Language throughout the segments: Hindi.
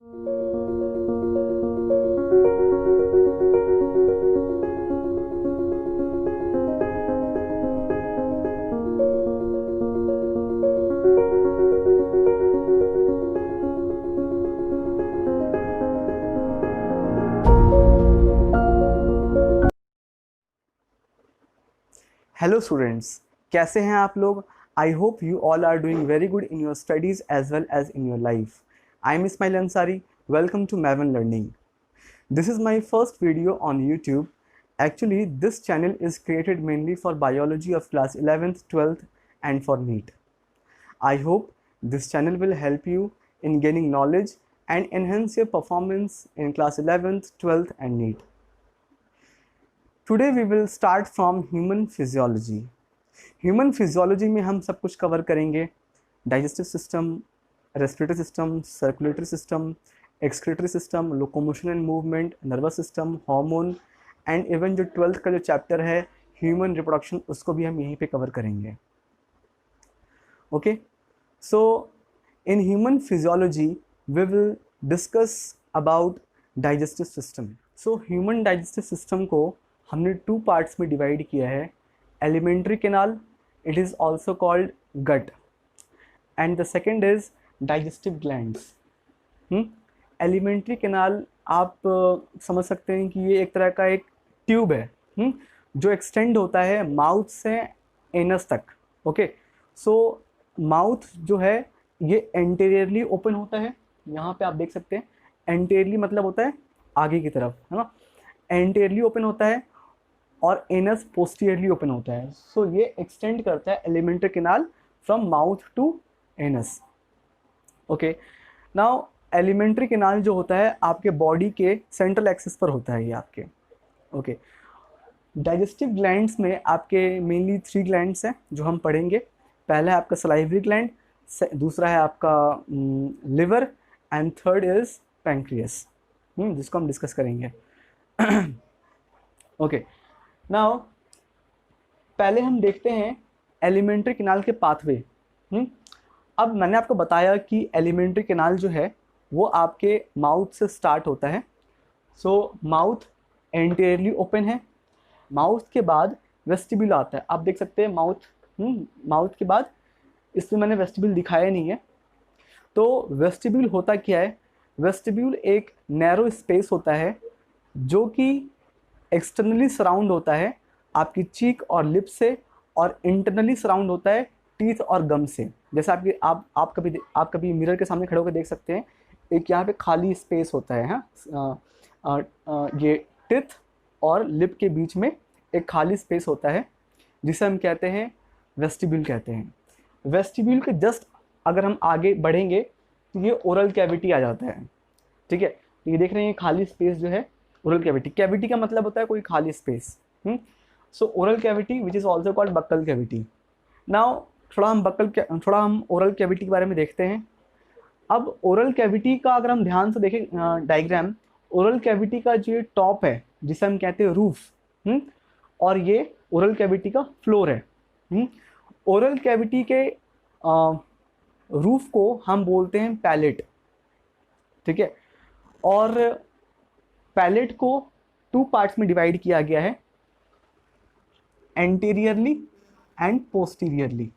हेलो स्टूडेंट्स, कैसे हैं आप लोग? I hope you all are doing very good in your studies as well as in your life. I am Ismail Ansari. Welcome to Maven Learning. This is my first video on YouTube. Actually, this channel is created mainly for biology of class 11th, 12th and for NEET. I hope this channel will help you in gaining knowledge and enhance your performance in class 11th, 12th and NEET. Today we will start from human physiology. Human physiology में हम सब कुछ कवर करेंगे. Digestive system, respiratory system, circulatory system, excretory system, locomotion and movement, nervous system, hormone and even जो 12th का जो चैप्टर है ह्यूमन रिप्रोडक्शन, उसको भी हम यहीं पे कवर करेंगे. Okay, so in human physiology we will discuss about digestive system. So human digestive system को हमने 2 पार्ट्स में डिवाइड किया है. Alimentary canal, it is also called gut, and the second is digestive glands. Alimentary canal आप समझ सकते हैं कि ये एक तरह का एक ट्यूब है जो एक्सटेंड होता है माउथ से एनस तक. ओके, सो माउथ जो है ये एंटीरियरली ओपन होता है. यहाँ पे आप देख सकते हैं एंटीरियरली मतलब होता है आगे की तरफ, है ना. एंटीरियरली ओपन होता है और एनस पोस्टीरियरली ओपन होता है. सो ये एक्सटेंड करता है alimentary canal from mouth to anus. Okay, now alimentary canal जो होता है आपके बॉडी के सेंट्रल एक्सिस पर होता है ये आपके. ओके, डाइजेस्टिव ग्लैंड्स में आपके मेनली 3 ग्लैंड्स हैं जो हम पढ़ेंगे. पहला है आपका सलाइवरी ग्लैंड, दूसरा है आपका liver and third is pancreas, जिसको हम डिस्कस करेंगे. ओके, नाउ पहले हम देखते हैं एलिमेंट्री कैनाल के पाथवे. अब मैंने आपको बताया कि एलिमेंट्री कैनाल जो है वो आपके माउथ से स्टार्ट होता है. सो माउथ एंटीरियरली ओपन है. माउथ के बाद वेस्टिब्यूल आता है. आप देख सकते हैं माउथ के बाद, इसमें मैंने वेस्टिब्यूल दिखाया नहीं है. तो वेस्टिब्यूल होता क्या है? वेस्टिब्यूल एक नैरो स्पेस होता है जो कि एक्सटर्नली सराउंड होता है आपकी चीक और लिप से, और इंटरनली सराउंड होता है टीथ और गम से. जैसे आप कभी मिरर के सामने खड़े होकर देख सकते हैं, एक यहाँ पे खाली स्पेस होता है. ये टीथ और लिप के बीच में एक खाली स्पेस होता है जिसे हम कहते हैं वेस्टिब्यूल कहते हैं. वेस्टिब्यूल के जस्ट अगर हम आगे बढ़ेंगे तो ये ओरल कैविटी आ जाता है. ठीक है, तो ये देख रहे हैं खाली स्पेस जो है ओरल कैविटी. कैविटी का मतलब होता है कोई खाली space. So oral cavity which is also called buccal cavity. Now थोड़ा हम ओरल कैविटी के बारे में देखते हैं. अब ओरल कैविटी का अगर हम ध्यान से देखें डायग्राम, ओरल कैविटी का जो टॉप है जिसे हम कहते हैं रूफ, और ये ओरल कैविटी का फ्लोर है. ओरल कैविटी के रूफ को हम बोलते हैं पैलेट. ठीक है, और पैलेट को 2 पार्ट्स में डिवाइड किया गया है, एंटीरियरली एंड पोस्टीरियरली.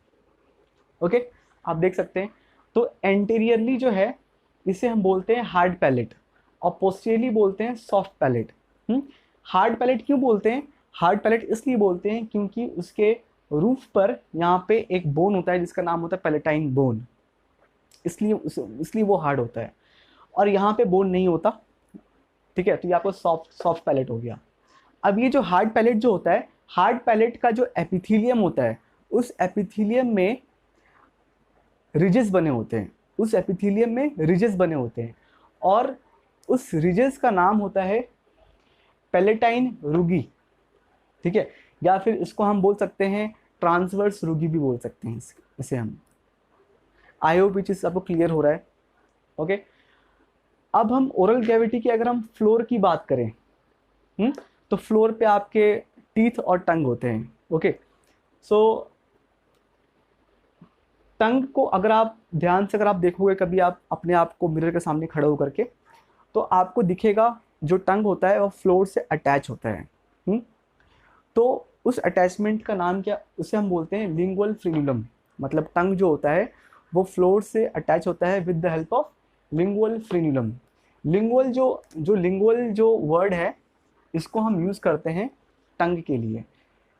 ओके, आप देख सकते हैं. तो एंटीरियरली जो है इसे हम बोलते हैं हार्ड पैलेट, और पोस्टीरियरली बोलते हैं सॉफ्ट पैलेट. हार्ड पैलेट क्यों बोलते हैं? हार्ड पैलेट इसलिए बोलते हैं क्योंकि उसके रूफ पर यहाँ पे एक बोन होता है जिसका नाम होता है पैलेटाइन बोन, इसलिए वो हार्ड होता है. और यहाँ पे बोन नहीं होता. ठीक है, तो ये आपको सॉफ्ट पैलेट हो गया. अब ये जो हार्ड पैलेट जो होता है, हार्ड पैलेट का जो एपिथीलियम होता है, उस एपिथीलियम में रिजेस बने होते हैं, और उस रिजेस का नाम होता है पैलेटाइन रुगी. ठीक है, या फिर इसको हम बोल सकते हैं ट्रांसवर्स रुगी भी बोल सकते हैं इसे हम. आई होप ये चीज़ आपको क्लियर हो रहा है. ओके, अब हम ओरल कैविटी की अगर हम फ्लोर की बात करें, तो फ्लोर पे आपके टीथ और टंग होते हैं. ओके, सो टंग को अगर आप ध्यान से अगर आप देखोगे कभी आप अपने आप को मिरर के सामने खड़े होकर के, तो आपको दिखेगा जो टंग होता है वो फ्लोर से अटैच होता है। तो उस अटैचमेंट का नाम क्या, उसे हम बोलते हैं लिंगुअल फ्रीनुलम। मतलब टंग जो होता है वो फ्लोर से अटैच होता है with the help of lingual frenulum. Lingual जो वर्ड है इसको हम यूज़ करते हैं टंग के लिए।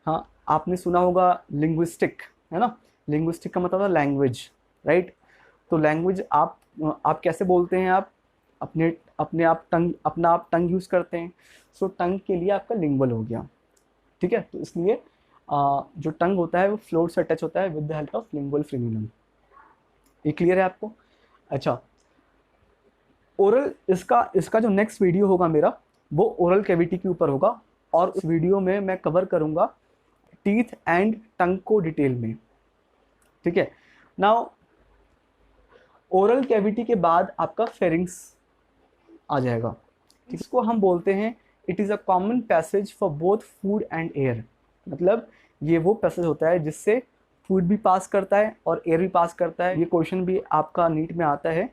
हाँ, आपने सुना होगा लिंग्विस्टिक, है ना। लिंग्विस्टिक का मतलब है लैंग्वेज, राइट। तो लैंग्वेज आप कैसे बोलते हैं, आप अपना आप टंग यूज़ करते हैं। सो टंग के लिए आपका लिंगुअल हो गया, ठीक है। तो इसलिए जो टंग होता है वो फ्लोर से अटैच होता है with the help of lingual frenulum. ये क्लियर है आपको? अच्छा, ओरल, इसका जो नेक्स्ट वीडियो होगा मेरा वो ओरल कैविटी के ऊपर होगा, और उस वीडियो में मैं कवर करूंगा टीथ एंड टंग को डिटेल में, ठीक है। नाउ ओरल कैविटी के बाद आपका फेरिंग्स आ जाएगा। इसको हम बोलते हैं it is a common passage for both food and air. मतलब ये वो पैसेज होता है जिससे फूड भी पास करता है और एयर भी पास करता है। ये क्वेश्चन भी आपका नीट में आता है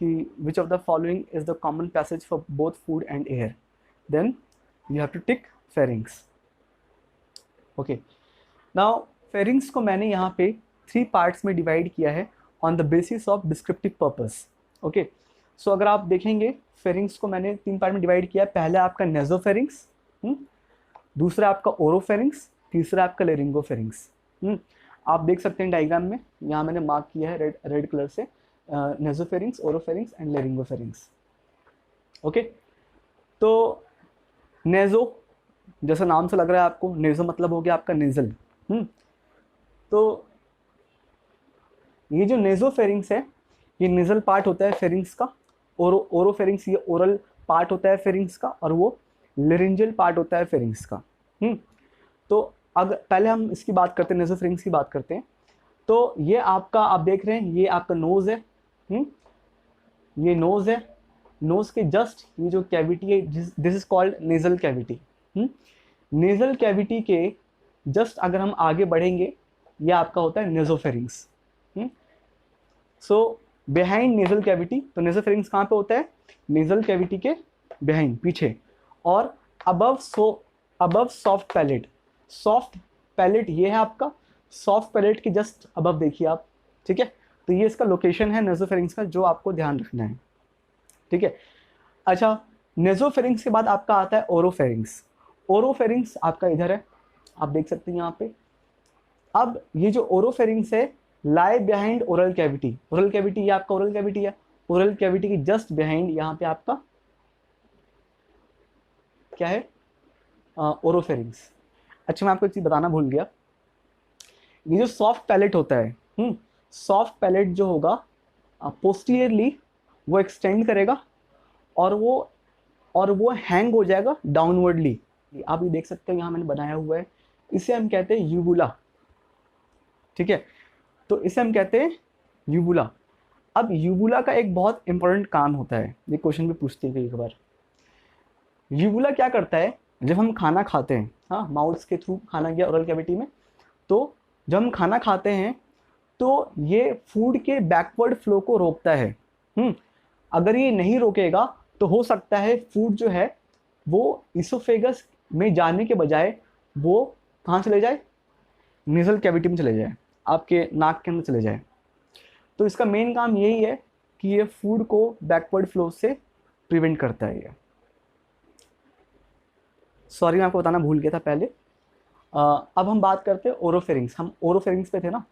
कि which of the following is the common passage for both food and air, then you have to tick pharynx. Okay, now pharynx को मैंने यहाँ पे 3 पार्ट्स में डिवाइड किया है on the basis of descriptive purpose. Okay, so अगर आप देखेंगे फेरिंग्स को मैंने 3 पार्ट में डिवाइड किया है। पहला आपका नेजोफेरिंग्स, दूसरा आपका ओरोफेरिंग्स, तीसरा आपका लेरिंगोफेरिंग्स। आप देख सकते हैं डायग्राम में, यहाँ मैंने मार्क किया है रेड कलर से, nasopharynx, oropharynx and laryngopharynx. Okay, तो नेजो, जैसा नाम से लग रहा है आपको, नेजो मतलब हो गया आपका नेजल। तो ये जो नेजोफेरिंग्स है ये नेजल पार्ट होता है फेरिंग्स का, ओरोफेरिंग्स ये ओरल पार्ट होता है फेरिंग्स का, और वो लेरिंजल पार्ट होता है फेरिंग्स का। तो अगर पहले हम इसकी बात करते हैं, नेजोफेरिंग्स की बात करते हैं। तो ये आपका, आप देख रहे हैं ये आपका नोज है, ये नोज है। नोज के जस्ट ये जो कैविटी है this is called nasal cavity. Nasal cavity के जस्ट अगर हम आगे बढ़ेंगे ये आपका होता है नेजोफेरिंग्स। सो बिहाइंड नेजल कैविटी, तो नेजोफेरिंग्स कहाँ पे होता है? नेजल कैविटी के बिहाइंड, पीछे, और above soft palate. Soft palate ये है आपका, सॉफ्ट पैलेट के जस्ट अबव देखिए आप, ठीक है। तो ये इसका लोकेशन है नेजोफेरिंग्स का, जो आपको ध्यान रखना है, ठीक है। अच्छा, नेजोफेरिंग्स के बाद आपका आता है ओरोफेरिंग्स। ओरोफेरिंग्स आपका इधर है, आप देख सकते हैं यहाँ पे। अब ये जो ओरोफेरिंग्स है lie behind oral cavity. Oral cavity ये आपका ओरल कैविटी है, ओरल कैविटी की जस्ट बिहाइंड यहाँ पे आपका क्या है? ओरोफेरिंग्स। अच्छा, मैं आपको एक चीज बताना भूल गया, ये जो सॉफ्ट पैलेट होता है, सॉफ्ट पैलेट जो होगा पोस्टीरियरली वो एक्सटेंड करेगा और वो हैंग हो जाएगा डाउनवर्डली। आप ये देख सकते हैं यहाँ मैंने बनाया हुआ है, इसे हम कहते हैं यूबुला, ठीक है। तो इसे हम कहते हैं यूबुला। अब यूबुला का एक बहुत इंपॉर्टेंट काम होता है, ये क्वेश्चन भी पूछते हैं कई बार। यूबुला क्या करता है? जब हम खाना खाते हैं, हाँ, माउथ के थ्रू खाना गया ओरल कैविटी में, तो जब हम खाना खाते हैं तो ये फूड के बैकवर्ड फ्लो को रोकता है। अगर ये नहीं रोकेगा तो हो सकता है फूड जो है वो इसोफेगस में जाने के बजाय वो कहाँ चले जाए? नेजल कैविटी में चले जाए, आपके नाक के अंदर चले जाए। तो इसका मेन काम यही है कि ये फूड को बैकवर्ड फ्लो से प्रिवेंट करता है। ये सॉरी, मैं आपको बताना भूल गया था पहले। अब हम बात करते हैं ओरोफेरिंग्स। हम ओरोफेरिंग्स पे थे ना,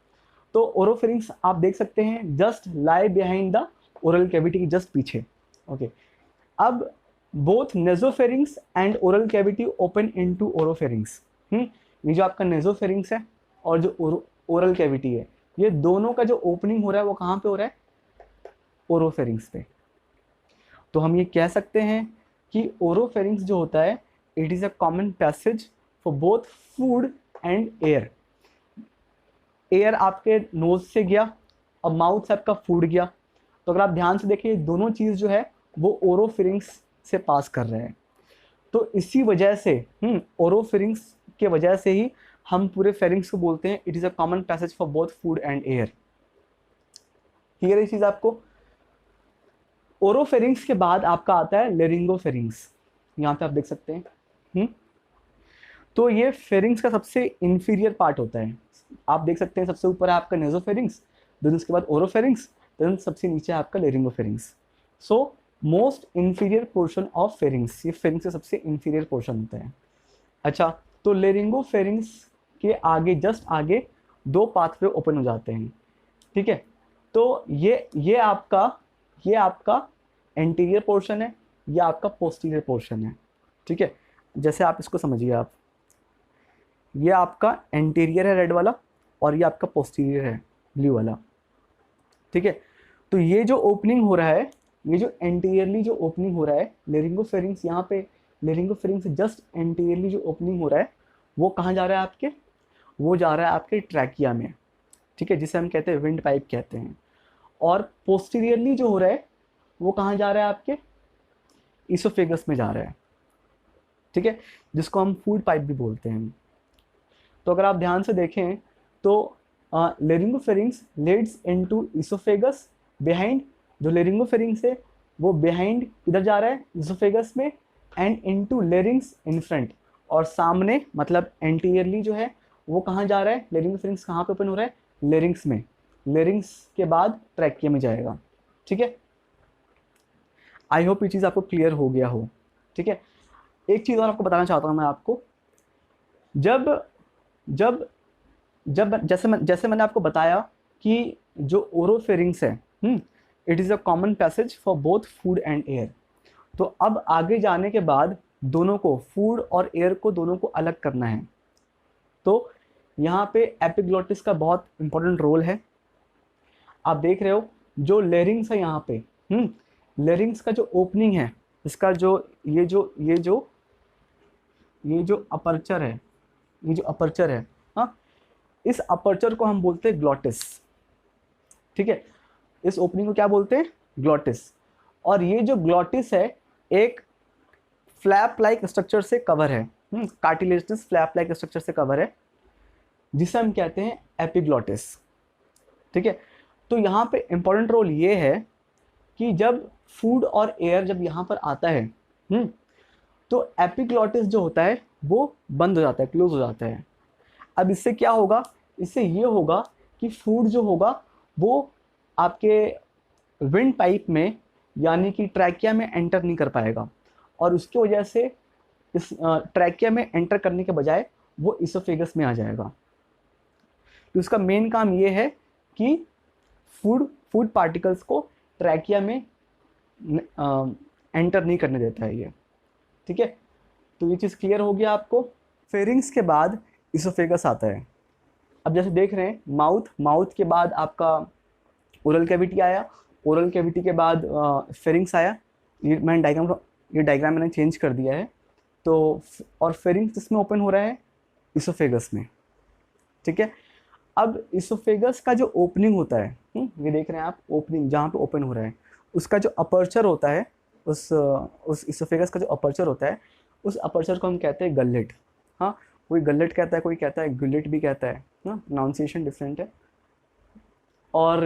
तो ओरोफेरिंग्स आप देख सकते हैं just lie behind the oral cavity के जस्ट पीछे। ओके, अब both nasopharynx and oral cavity open into oropharynx. ये जो आपका नेजोफेरिंग्स है और जो ओरल कैविटी है, ये दोनों का जो ओपनिंग हो रहा है वो कहाँ पे हो रहा है? ओरोफेरिंग्स पे। तो हम ये कह सकते हैं कि ओरोफेरिंग्स जो होता है it is a common passage for both food and air. Air आपके नोज से गया और माउथ से आपका फूड गया, तो अगर आप ध्यान से देखिए दोनों चीज़ जो है वो ओरोफेरिंग्स से पास कर रहे हैं। तो इसी वजह से ओरोफेरिंग्स के वजह से ही हम पूरे फेरिंग्स को बोलते हैं it is a common passage for both food and air. Clear है ये चीज़ आपको? ओरोफेरिंग्स के बाद आपका आता है लेरिंगोफेरिंग्स, यहाँ पे आप देख सकते हैं। तो ये फेरिंग्स का सबसे इंफीरियर पार्ट होता है। आप देख सकते हैं सबसे ऊपर है आपका नेजोफेरिंग्स, देन उसके बाद ओरोफेरिंग्स, देन सबसे नीचे है आपका laryngopharynx. So most inferior portion of pharynx, ये फेरिंग्स का सबसे इंफीरियर पोर्शन होता है। अच्छा, तो लेरिंगोफेरिंग्स के आगे, जस्ट आगे दो पाथवे ओपन हो जाते हैं, ठीक है। तो ये आपका एंटीरियर पोर्शन है, ये आपका पोस्टीरियर पोर्शन है, ठीक है। जैसे आप इसको समझिए, आप ये आपका एंटीरियर है रेड वाला, और ये आपका पोस्टीरियर है ब्लू वाला, ठीक है। तो ये जो ओपनिंग हो रहा है, ये जो एंटीरियरली जो ओपनिंग हो रहा है लेरिंगोफेरिंग्स, यहाँ पे लेरिंगोफेरिंग्स जस्ट एंटीरियरली जो ओपनिंग हो रहा है वो कहाँ जा रहा है आपके, वो जा रहा है आपके ट्रैकिया में, ठीक है, जिसे हम कहते हैं विंड पाइप कहते हैं। और पोस्टीरियरली जो हो रहा है वो कहाँ जा रहा है आपके इसोफेगस में जा रहा है, ठीक है, जिसको हम फूड पाइप भी बोलते हैं। तो अगर आप ध्यान से देखें तो laryngopharynx Leeds into oesophagus behind, जो लेरिंगोफेरिंग्स है वो बिहाइंड इधर जा रहा है इसोफेगस में, and into larynx in front, और सामने मतलब एंटीरियरली जो है वो कहाँ जा रहा है, लेरिंगोफेरिंग्स कहाँ पे ओपन हो रहा है, लेरिंग्स में, लेरिंग्स के बाद ट्रैकिया में जाएगा, ठीक है। आई होप ये चीज़ आपको क्लियर हो गया हो, ठीक है। एक चीज़ और आपको बताना चाहता हूँ मैं आपको, जब जब जब जैसे मैंने आपको बताया कि जो ओरोफेरिंग्स है, it is a common passage for both food and air. तो अब आगे जाने के बाद दोनों को, फूड और एयर को, दोनों को अलग करना है। तो यहाँ पे एपिग्लोटिस का बहुत इंपॉर्टेंट रोल है। आप देख रहे हो जो लेरिंग्स है यहाँ पे, लेरिंग्स का जो ओपनिंग है, इसका जो ये जो अपर्चर है, ये जो अपर्चर है, हाँ, इस अपर्चर को हम बोलते हैं ग्लॉटिस, ठीक है। इस ओपनिंग को क्या बोलते हैं, ग्लॉटिस। और ये जो ग्लॉटिस है एक फ्लैप लाइक स्ट्रक्चर से कवर है, कार्टिलेजिनस फ्लैप लाइक स्ट्रक्चर से कवर है, जिसे हम कहते हैं एपिग्लॉटिस, ठीक है। तो यहाँ पे इंपॉर्टेंट रोल ये है कि जब फूड और एयर जब यहाँ पर आता है, तो एपिग्लॉटिस जो होता है वो बंद हो जाता है, क्लोज हो जाता है। अब इससे क्या होगा, इससे ये होगा कि फूड जो होगा वो आपके विंड पाइप में यानी कि ट्रैकिया में एंटर नहीं कर पाएगा, और उसकी वजह से इस ट्रैकिया में एंटर करने के बजाय वो इसोफेगस में आ जाएगा। तो इसका मेन काम ये है कि फूड पार्टिकल्स को ट्रैकिया में एंटर नहीं करने देता है ये, ठीक है। तो ये चीज़ क्लियर हो गया आपको। फेरिंग्स के बाद इसोफेगस आता है। अब जैसे देख रहे हैं माउथ के बाद आपका ओरल कैविटी आया, ओरल कैविटी के बाद फेरिंग्स आया। ये डायग्राम मैंने चेंज कर दिया है। तो और फेरिंग्स इसमें ओपन हो रहा है इसोफेगस में, ठीक है। अब इसोफेगस का जो ओपनिंग होता है, ये देख रहे हैं आप ओपनिंग जहाँ पे ओपन हो रहा है, उसका जो अपर्चर होता है, उस इसोफेगस का जो अपर्चर होता है, उस अपर्चर को हम कहते हैं गलेट। हाँ, कोई गलेट कहता है, कोई कहता है गुलेट भी कहता है, प्रोनाउंसिएशन डिफरेंट है। और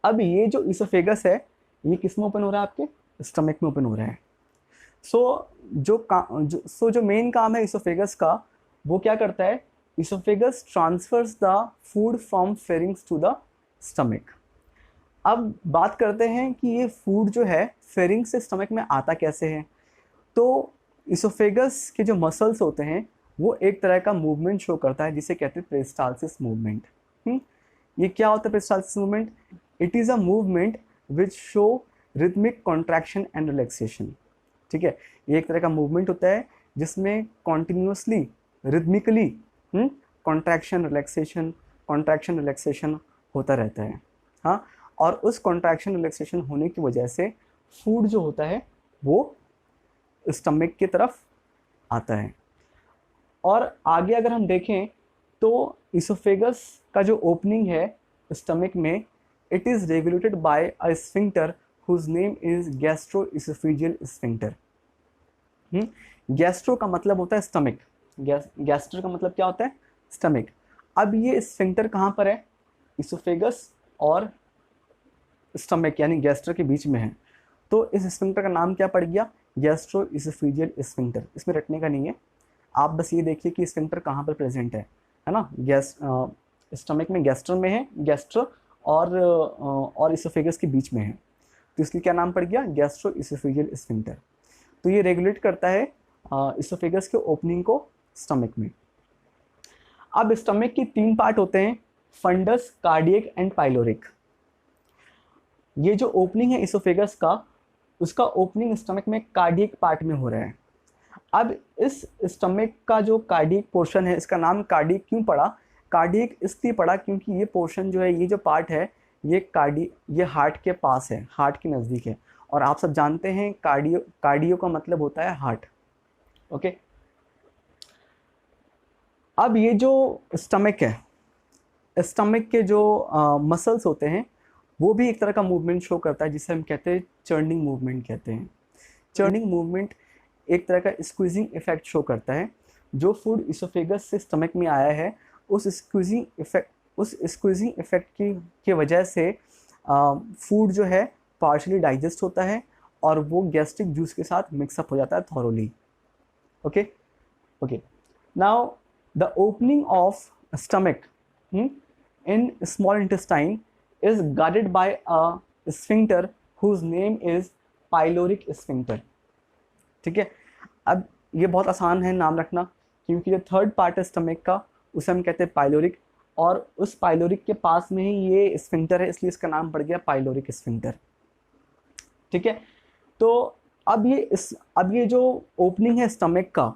अब ये जो इसोफेगस है ये किस में ओपन हो रहा है, आपके स्टमक में ओपन हो रहा है। जो मेन काम है इसोफेगस का, वो क्या करता है, oesophagus transfers the food from pharynx to the stomach. अब बात करते हैं कि ये फूड जो है फेरिंग्स से स्टमक में आता कैसे है। तो इसोफेगस के जो मसल्स होते हैं वो एक तरह का मूवमेंट शो करता है जिसे कहते हैं पेरिस्टाल्सिस मूवमेंट। ये क्या होता है peristalsis movement? It is a movement which show rhythmic contraction and relaxation, ठीक है। ये एक तरह का मूवमेंट होता है जिसमें कॉन्टिन्यूसली रिथमिकली कॉन्ट्रैक्शन रिलैक्सेशन होता रहता है। हाँ, और उस कॉन्ट्रैक्शन रिलैक्सेशन होने की वजह से फूड जो होता है वो स्टमक की तरफ आता है। और आगे अगर हम देखें तो इसोफेगस का जो ओपनिंग है स्टमक में, it is regulated by a sphincter whose name is gastroesophageal sphincter. Gastro का मतलब होता है स्टमक, गैस्ट्रो का मतलब क्या होता है, स्टमक। अब ये स्फिंक्टर कहाँ पर है, इसोफेगस और स्टमक यानी गैस्ट्रो के बीच में है, तो इस स्फिंक्टर का नाम क्या पड़ गया, गैस्ट्रो इसोफेजियल स्फिंक्टर। इसमें रटने का नहीं है, आप बस ये देखिए कि स्फिंक्टर कहाँ पर प्रेजेंट है ना। स्टमक में गैस्ट्रो में है, गैस्ट्रो और इसोफेगस के बीच में है, तो इसलिए क्या नाम पड़ गया, गैस्ट्रो इसोफेजियल स्फिंक्टर। तो ये रेगुलेट करता है इसोफेगस के ओपनिंग को स्टमक में। अब स्टमक के 3 पार्ट होते हैं, फंडस, कार्डियक एंड पाइलोरिक। ये जो ओपनिंग है इसोफेगस का, उसका ओपनिंग स्टमक में कार्डियक पार्ट में हो रहा है। अब इस स्टमक का जो कार्डियक पोर्शन है, इसका नाम कार्डियक क्यों पड़ा, कार्डियक इसलिए पड़ा क्योंकि ये पोर्शन जो है, ये जो पार्ट है, ये हार्ट के पास है, हार्ट के नज़दीक है। और आप सब जानते हैं कार्डियो का मतलब होता है हार्ट। ओके, अब ये जो स्टमक है, स्टमक के जो मसल्स होते हैं, वो भी एक तरह का मूवमेंट शो करता है, जिसे हम कहते हैं चर्निंग मूवमेंट कहते हैं। चर्निंग मूवमेंट एक तरह का स्क्वीजिंग इफेक्ट शो करता है। जो फूड इसोफेगस से स्टमक में आया है, उस स्क्वीजिंग इफेक्ट की वजह से फूड जो है पार्शली डाइजेस्ट होता है और वो गैस्ट्रिक जूस के साथ मिक्सअप हो जाता है thoroughly. Okay okay, now the opening of stomach in small intestine is guarded by a sphincter whose name is pyloric sphincter। ठीक है, अब ये बहुत आसान है नाम रखना, क्योंकि जो थर्ड पार्ट है स्टमक का, उसे हम कहते हैं पाइलोरिक, और उस पाइलोरिक के पास में ही ये स्फिंक्टर है, इसलिए इसका नाम पड़ गया पाइलोरिक स्फिंक्टर। ठीक है, तो अब ये जो ओपनिंग है स्टमक का,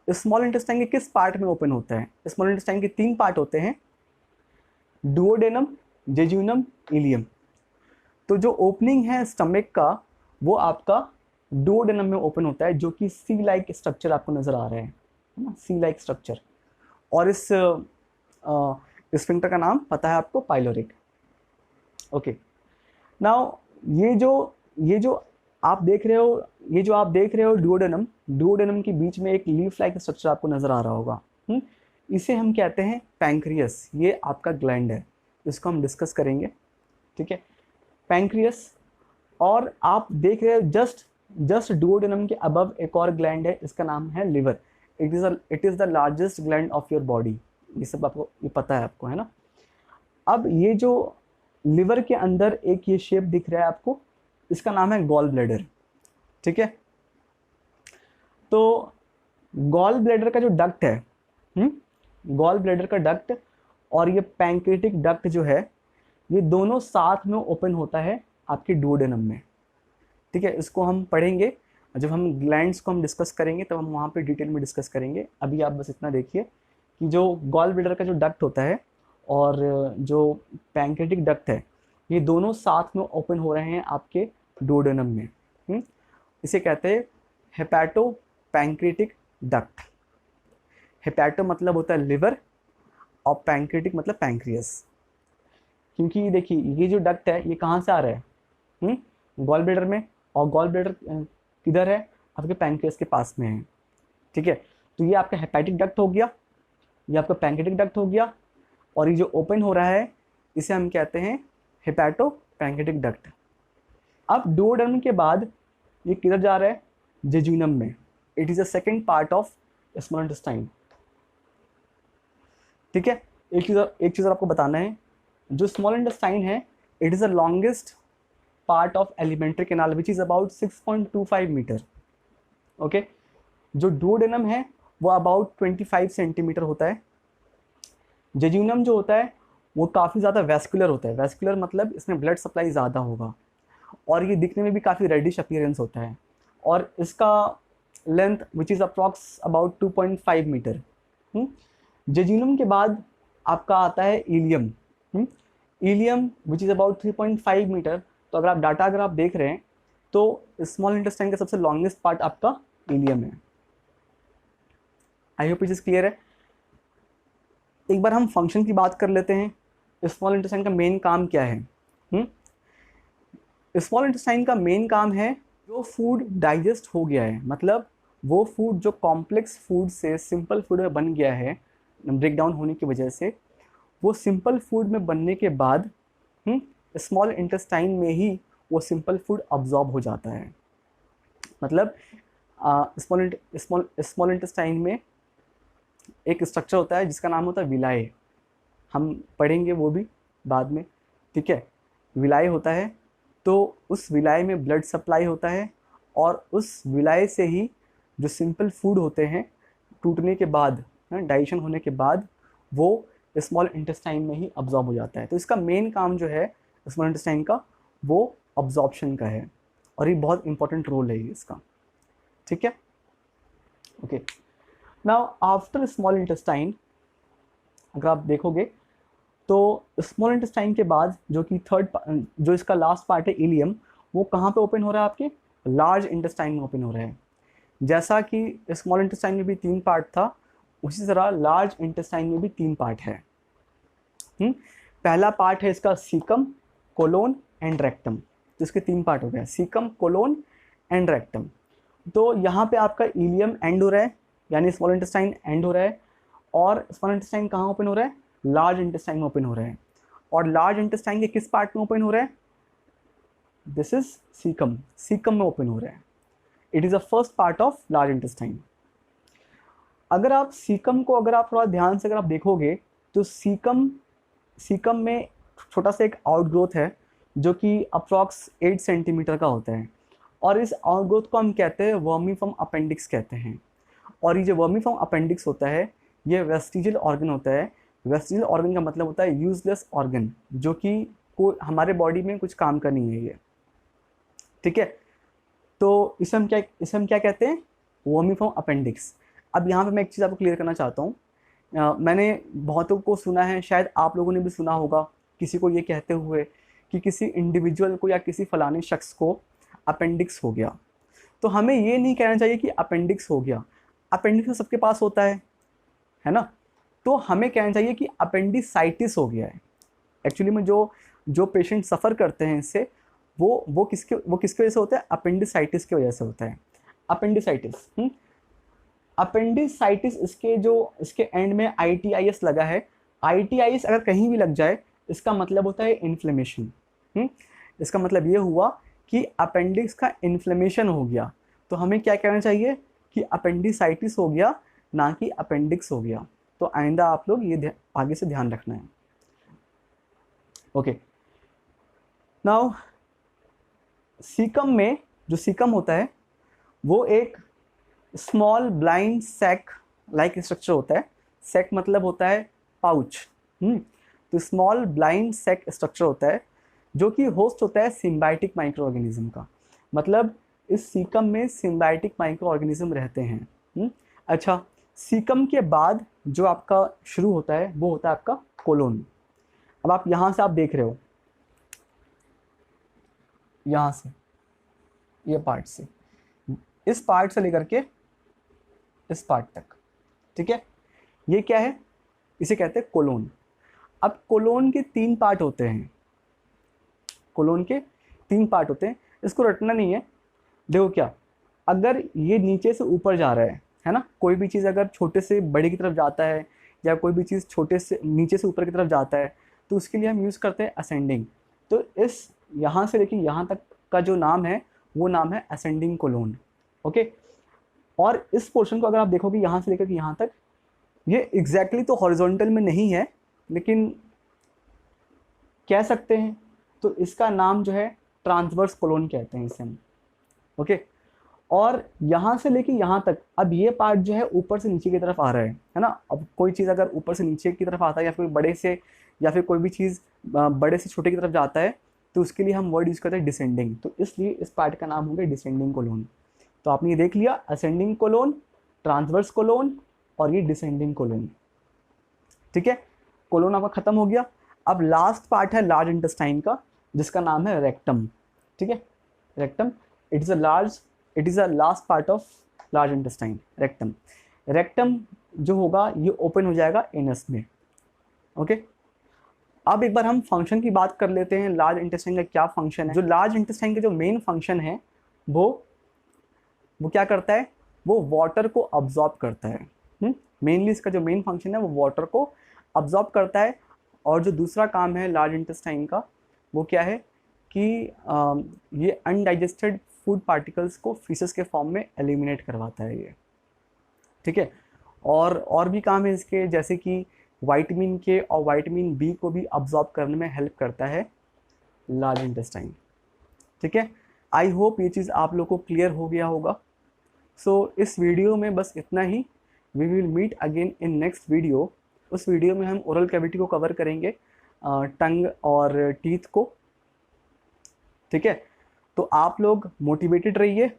स्मॉल इंटेस्टाइन के किस पार्ट में ओपन होता है, स्मॉल इंटेस्टाइन के 3 पार्ट होते हैं, डुओडेनम, जेजुनम, इलियम। तो जो ओपनिंग है स्टमक का, वो आपका डुओडेनम में ओपन होता है, जो कि सी लाइक स्ट्रक्चर आपको नजर आ रहा है ना, सी लाइक स्ट्रक्चर। और इस स्फिंक्टर का नाम पता है आपको, पाइलोरिक। ओके, नाउ ये जो आप देख रहे हो डुओडेनम के बीच में एक लीफ लाइक स्ट्रक्चर आपको नजर आ रहा होगा। इसे हम कहते हैं पैंक्रियस। ये आपका ग्लैंड है, इसको हम डिस्कस करेंगे। ठीक है, पैंक्रियस। और आप देख रहे हो जस्ट डुओडेनम के अबव एक और ग्लैंड है, इसका नाम है liver. It is the largest gland of your body. ये सब आपको ये पता है आपको, है ना। अब ये जो लिवर के अंदर एक ये शेप दिख रहा है आपको, इसका नाम है गॉल ब्लैडर। ठीक है, तो गॉल ब्लैडर का जो डक्ट है, गॉल ब्लैडर का डक्ट और ये पैंक्रेटिक डक्ट जो है, ये दोनों साथ में ओपन होता है आपके डुओडेनम में। ठीक है, इसको हम पढ़ेंगे जब हम ग्लैंड्स को हम डिस्कस करेंगे, तब हम वहाँ पे डिटेल में डिस्कस करेंगे। अभी आप बस इतना देखिए कि जो गॉल ब्लैडर का जो डक्ट होता है और जो पैंक्रेटिक डक्ट है, ये दोनों साथ में ओपन हो रहे हैं आपके डुओडेनम में। इसे कहते हैं हेपाटो पैंक्रेटिक डक्ट। हेपाटो मतलब होता है लिवर और पैंक्रेटिक मतलब पैंक्रियस। क्योंकि देखिए ये जो डक्ट है, ये कहाँ से आ रहा है, गॉल ब्लैडर में, और गॉल ब्लैडर किधर है, आपके पैंक्रियस के पास में है। ठीक है, तो ये आपका हेपेटिक डक्ट हो गया, ये आपका पैंक्रेटिक डक्ट हो गया, और ये जो ओपन हो रहा है इसे हम कहते हैं हेपेटो पैंक्रेटिक डक्ट। अब डुओडेनम के बाद ये किधर जा रहा है, जेजुनम में। It is the second part of small intestine. ठीक है, एक चीज़ आपको बताना है, जो स्मॉल इंटेस्टाइन है, it is the longest part of alimentary canal which is about 6.25 metre. Okay, जो डुओडेनम है वो अबाउट 25 सेंटीमीटर होता है। जेजुनम जो होता है वो काफ़ी ज़्यादा वेस्कुलर होता है। वेस्कुलर मतलब इसमें ब्लड सप्लाई ज़्यादा होगा, और ये दिखने में भी काफ़ी रेडिश अपीयरेंस होता है, और इसका length which is approx about 2.5 metre. Jejunum के बाद आपका आता है ileum. Ileum which is about 3.5 metre. तो अगर आप देख रहे हैं, तो स्मॉल इंटेस्टाइन का सबसे लॉन्गेस्ट पार्ट आपका इलियम है। I hope it is clear है। एक बार हम फंक्शन की बात कर लेते हैं। स्मॉल इंटेस्टाइन का मेन काम क्या है? स्मॉल इंटेस्टाइन का मेन काम है, जो फूड डाइजेस्ट हो गया है, मतलब वो फूड जो कॉम्प्लेक्स फूड से सिंपल फूड में बन गया है ब्रेक डाउन होने की वजह से, वो सिंपल फूड में बनने के बाद स्मॉल इंटेस्टाइन में ही वो सिंपल फूड अब्जॉर्ब हो जाता है। मतलब स्मॉल इंटेस्टाइन में एक स्ट्रक्चर होता है जिसका नाम होता है विलाय, हम पढ़ेंगे वो भी बाद में, ठीक है। विलाय होता है, तो उस विलाय में ब्लड सप्लाई होता है और उस विलाय से ही जो सिंपल फूड होते हैं टूटने के बाद, डाइजेशन होने के बाद, वो स्मॉल इंटेस्टाइन में ही अब्जॉर्ब हो जाता है। तो इसका मेन काम जो है स्मॉल इंटेस्टाइन का, वो अब्जॉर्प्शन का है, और ये बहुत इंपॉर्टेंट रोल है इसका, ठीक है। Okay, now after small intestine अगर आप देखोगे तो स्मॉल इंटेस्टाइन के बाद जो कि जो इसका लास्ट पार्ट है इलियम, वो कहाँ पे ओपन हो रहा है? आपके लार्ज इंटेस्टाइन में ओपन हो रहा है। जैसा कि स्मॉल इंटेस्टाइन में भी 3 पार्ट था, उसी तरह लार्ज इंटेस्टाइन में भी 3 पार्ट है। पहला पार्ट है इसका सीकम, कोलोन एंड रेक्टम। तो इसके 3 पार्ट हो गए, सीकम, कोलोन एंड रेक्टम। तो यहाँ पे आपका इलियम एंड हो रहा है, यानी स्मॉल इंटेस्टाइन एंड हो रहा है, और स्मॉल इंटेस्टाइन कहाँ ओपन हो रहा है? लार्ज इंटेस्टाइन में ओपन हो रहा है। और लार्ज इंटेस्टाइन के किस पार्ट में ओपन हो रहा है? दिस इज सीकम, सीकम में ओपन हो रहा है। It is the first part of large intestine. अगर आप सीकम को अगर आप थोड़ा ध्यान से अगर आप देखोगे तो सीकम में छोटा सा एक आउटग्रोथ है जो कि अप्रॉक्स 8 सेंटीमीटर का होता है, और इस आउटग्रोथ को हम कहते हैं वर्मीफॉर्म अपेंडिक्स कहते हैं। और ये जो वर्मीफॉर्म अपेंडिक्स होता है ये वेस्टिजियल ऑर्गन होता है। वेस्टिजियल ऑर्गन का मतलब होता है यूजलेस ऑर्गन, जो कि कोई हमारे बॉडी में कुछ काम का नहीं है ये, ठीक है। तो इसे हम क्या कहते हैं? Vermiform appendix. अब यहाँ पे मैं एक चीज़ आपको क्लियर करना चाहता हूँ। मैंने बहुतों को सुना है, शायद आप लोगों ने भी सुना होगा किसी को ये कहते हुए कि किसी इंडिविजुअल को या किसी फलाने शख्स को अपेंडिक्स हो गया। तो हमें ये नहीं कहना चाहिए कि अपेंडिक्स हो गया। अपेंडिक्स तो सबके पास होता है ना। तो हमें कहना चाहिए कि अपेंडिसाइटिस हो गया है। एक्चुअली में जो पेशेंट सफ़र करते हैं इससे, वो किसके वजह से होता है? अपेंडिसाइटिस की वजह से होता है अपेंडिसाइटिस। अपेंडिसाइटिस इसके एंड में ITIS लगा है। ITIS अगर कहीं भी लग जाए इसका मतलब होता है इन्फ्लेमेशन। इसका मतलब ये हुआ कि अपेंडिक्स का इन्फ्लेमेशन हो गया। तो हमें क्या कहना चाहिए कि अपेंडिसाइटिस हो गया, ना कि अपेंडिक्स हो गया। तो आइंदा आप लोग ये आगे से ध्यान रखना है। ओके, नाउ सीकम में जो सीकम होता है वो एक small blind sac like structure होता है। सैक मतलब होता है पाउच। तो स्मॉल ब्लाइंड सैक स्ट्रक्चर होता है जो कि होस्ट होता है सिम्बायोटिक माइक्रो ऑर्गेनिज्म का। मतलब इस सीकम में सिम्बायोटिक माइक्रो ऑर्गेनिज्म रहते हैं। अच्छा, सीकम के बाद जो आपका शुरू होता है वो होता है आपका कोलोन। अब आप यहाँ से आप देख रहे हो, यहाँ से ये पार्ट से, इस पार्ट से लेकर के इस पार्ट तक, ठीक है। ये क्या है? इसे कहते हैं कोलोन। अब कोलोन के 3 पार्ट होते हैं। कोलोन के 3 पार्ट होते हैं, इसको रटना नहीं है। देखो क्या, अगर ये नीचे से ऊपर जा रहा है ना, कोई भी चीज़ अगर छोटे से बड़े की तरफ जाता है या कोई भी चीज़ छोटे से नीचे से ऊपर की तरफ जाता है तो उसके लिए हम यूज़ करते हैं असेंडिंग। तो इस यहाँ से लेकर यहाँ तक का जो नाम है वो नाम है असेंडिंग कोलोन। ओके, और इस पोर्शन को अगर आप देखोगे यहाँ से लेकर के यहाँ तक, ये एग्जैक्टली तो हॉरिजॉन्टल में नहीं है लेकिन कह सकते हैं। तो इसका नाम जो है ट्रांसवर्स कोलोन कहते हैं इसे हम। ओके, और यहाँ से लेके यहाँ तक, अब ये पार्ट जो है ऊपर से नीचे की तरफ आ रहा है ना। अब कोई चीज़ अगर ऊपर से नीचे की तरफ आता है या फिर बड़े से, या फिर कोई भी चीज़ बड़े से छोटे की तरफ जाता है तो उसके लिए हम वर्ड यूज़ करते हैं डिसेंडिंग। तो इसलिए इस पार्ट का नाम हो गया डिसेंडिंग कोलोन। तो आपने ये देख लिया, असेंडिंग कोलोन, ट्रांसवर्स कोलोन और ये डिसेंडिंग कोलोन, ठीक है। कोलोन आपका खत्म हो गया। अब लास्ट पार्ट है लार्ज इंटेस्टाइन का जिसका नाम है रेक्टम, ठीक है। Rectum, it is a last part of large intestine, rectum. Rectum जो होगा ये ओपन हो जाएगा एनस में। ओके, अब एक बार हम फंक्शन की बात कर लेते हैं। लार्ज इंटेस्टाइन का क्या फंक्शन है? जो लार्ज इंटेस्टाइन का जो मेन फंक्शन है वो क्या करता है? वो वाटर को अब्जॉर्ब करता है। मेनली इसका जो मेन फंक्शन है वो वाटर को अब्जॉर्ब करता है। और जो दूसरा काम है लार्ज इंटेस्टाइन का वो क्या है कि ये अनडाइजेस्टेड फूड पार्टिकल्स को फीसेस के फॉर्म में एलिमिनेट करवाता है ये, ठीक है। और भी काम है इसके, जैसे कि विटामिन के और विटामिन बी को भी अब्जॉर्ब करने में हेल्प करता है लार्ज इंटेस्टाइन, ठीक है। आई होप ये चीज़ आप लोग को क्लियर हो गया होगा। सो इस वीडियो में बस इतना ही। We will meet again in next video. उस वीडियो में हम ओरल कैविटी को कवर करेंगे, टंग और टीथ को, ठीक है। तो आप लोग मोटिवेटेड रहिए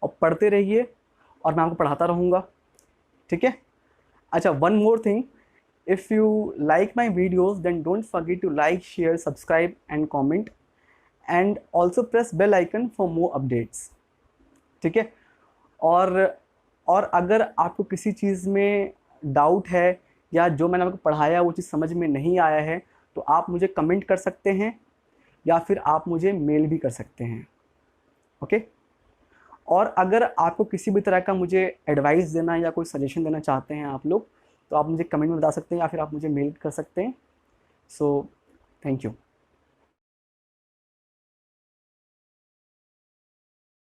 और पढ़ते रहिए, और मैं आपको पढ़ाता रहूँगा, ठीक है। अच्छा, one more thing, if you like my videos then don't forget to like, share, subscribe and comment, and also press bell icon for more updates, ठीक है। और अगर आपको किसी चीज़ में डाउट है या जो मैंने आपको पढ़ाया वो चीज़ समझ में नहीं आया है, तो आप मुझे कमेंट कर सकते हैं या फिर आप मुझे मेल भी कर सकते हैं, ओके। और अगर आपको किसी भी तरह का मुझे एडवाइस देना या कोई सजेशन देना चाहते हैं आप लोग, तो आप मुझे कमेंट में बता सकते हैं या फिर आप मुझे मेल कर सकते हैं। So thank you.